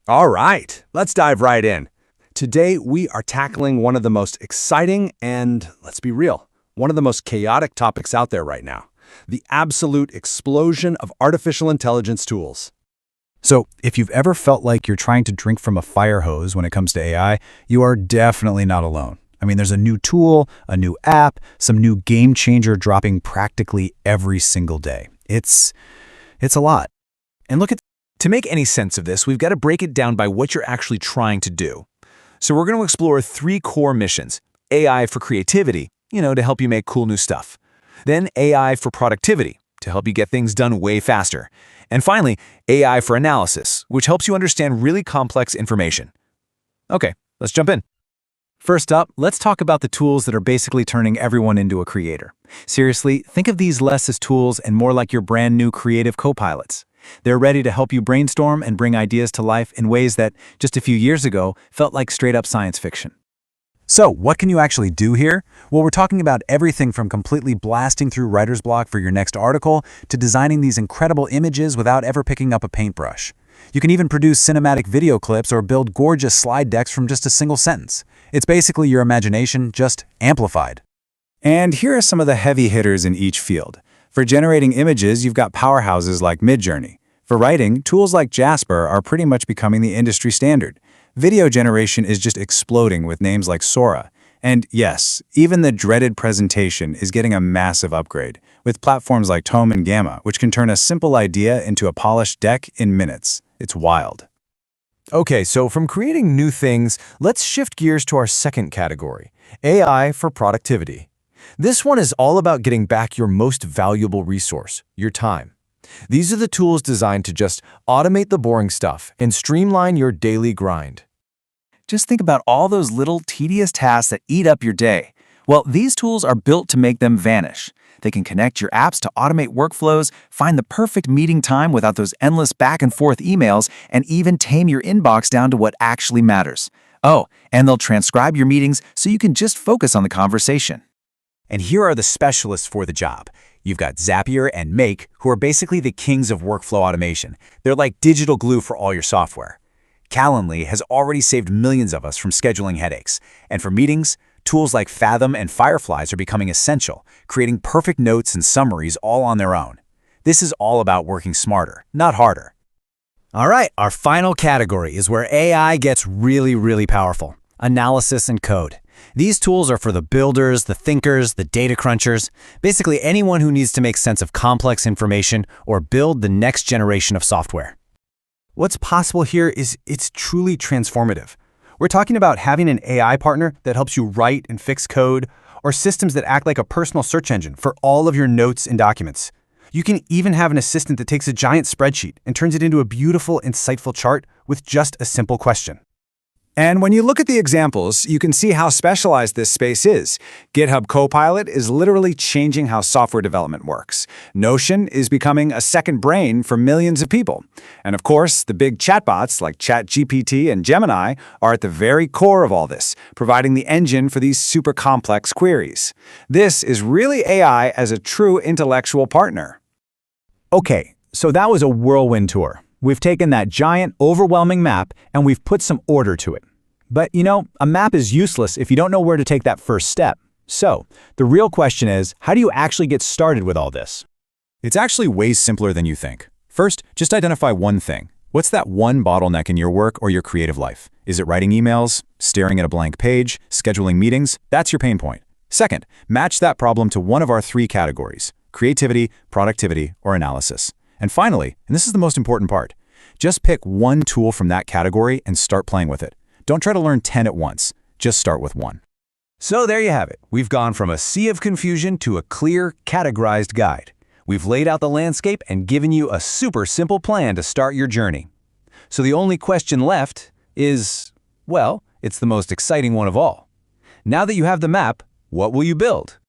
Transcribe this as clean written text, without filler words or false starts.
All right, let's dive right in. Today, we are tackling one of the most exciting and, let's be real, one of the most chaotic topics out there right now: the absolute explosion of artificial intelligence tools. So, if you've ever felt like you're trying to drink from a fire hose when it comes to AI, you are definitely not alone. I mean, there's a new tool, a new app, some new game changer dropping practically every single day. It's a lot. And to make any sense of this, we've got to break it down by what you're actually trying to do. So we're going to explore three core missions: AI for creativity, to help you make cool new stuff. Then AI for productivity, to help you get things done way faster. And finally, AI for analysis, which helps you understand really complex information. Okay, let's jump in. First up, let's talk about the tools that are basically turning everyone into a creator. Seriously, think of these less as tools and more like your brand new creative co-pilots. They're ready to help you brainstorm and bring ideas to life in ways that, just a few years ago, felt like straight-up science fiction. So, what can you actually do here? Well, we're talking about everything from completely blasting through writer's block for your next article to designing these incredible images without ever picking up a paintbrush. You can even produce cinematic video clips or build gorgeous slide decks from just a single sentence. It's basically your imagination, just amplified. And here are some of the heavy hitters in each field. For generating images, you've got powerhouses like Midjourney. For writing, tools like Jasper are pretty much becoming the industry standard. Video generation is just exploding with names like Sora. And yes, even the dreaded presentation is getting a massive upgrade, with platforms like Tome and Gamma, which can turn a simple idea into a polished deck in minutes. It's wild. Okay, so from creating new things, let's shift gears to our second category: AI for productivity. This one is all about getting back your most valuable resource, your time. These are the tools designed to just automate the boring stuff and streamline your daily grind. Just think about all those little tedious tasks that eat up your day. Well, these tools are built to make them vanish. They can connect your apps to automate workflows, find the perfect meeting time without those endless back-and-forth emails, and even tame your inbox down to what actually matters. Oh, and they'll transcribe your meetings so you can just focus on the conversation. And here are the specialists for the job. You've got Zapier and Make, who are basically the kings of workflow automation. They're like digital glue for all your software. Calendly has already saved millions of us from scheduling headaches. And for meetings, tools like Fathom and Fireflies are becoming essential, creating perfect notes and summaries all on their own. This is all about working smarter, not harder. All right, our final category is where AI gets really powerful: analysis and code. These tools are for the builders, the thinkers, the data crunchers, basically anyone who needs to make sense of complex information or build the next generation of software. What's possible here is it's truly transformative. We're talking about having an AI partner that helps you write and fix code, or systems that act like a personal search engine for all of your notes and documents. You can even have an assistant that takes a giant spreadsheet and turns it into a beautiful, insightful chart with just a simple question. And when you look at the examples, you can see how specialized this space is. GitHub Copilot is literally changing how software development works. Notion is becoming a second brain for millions of people. And of course, the big chatbots like ChatGPT and Gemini are at the very core of all this, providing the engine for these super complex queries. This is really AI as a true intellectual partner. Okay, so that was a whirlwind tour. We've taken that giant, overwhelming map and we've put some order to it. But a map is useless if you don't know where to take that first step. So, the real question is, how do you actually get started with all this? It's actually way simpler than you think. First, just identify one thing. What's that one bottleneck in your work or your creative life? Is it writing emails, staring at a blank page, scheduling meetings? That's your pain point. Second, match that problem to one of our three categories: creativity, productivity, or analysis. And finally, and this is the most important part, just pick one tool from that category and start playing with it. Don't try to learn 10 at once. Just start with one. So there you have it. We've gone from a sea of confusion to a clear, categorized guide. We've laid out the landscape and given you a super simple plan to start your journey. So the only question left is, well, it's the most exciting one of all. Now that you have the map, what will you build?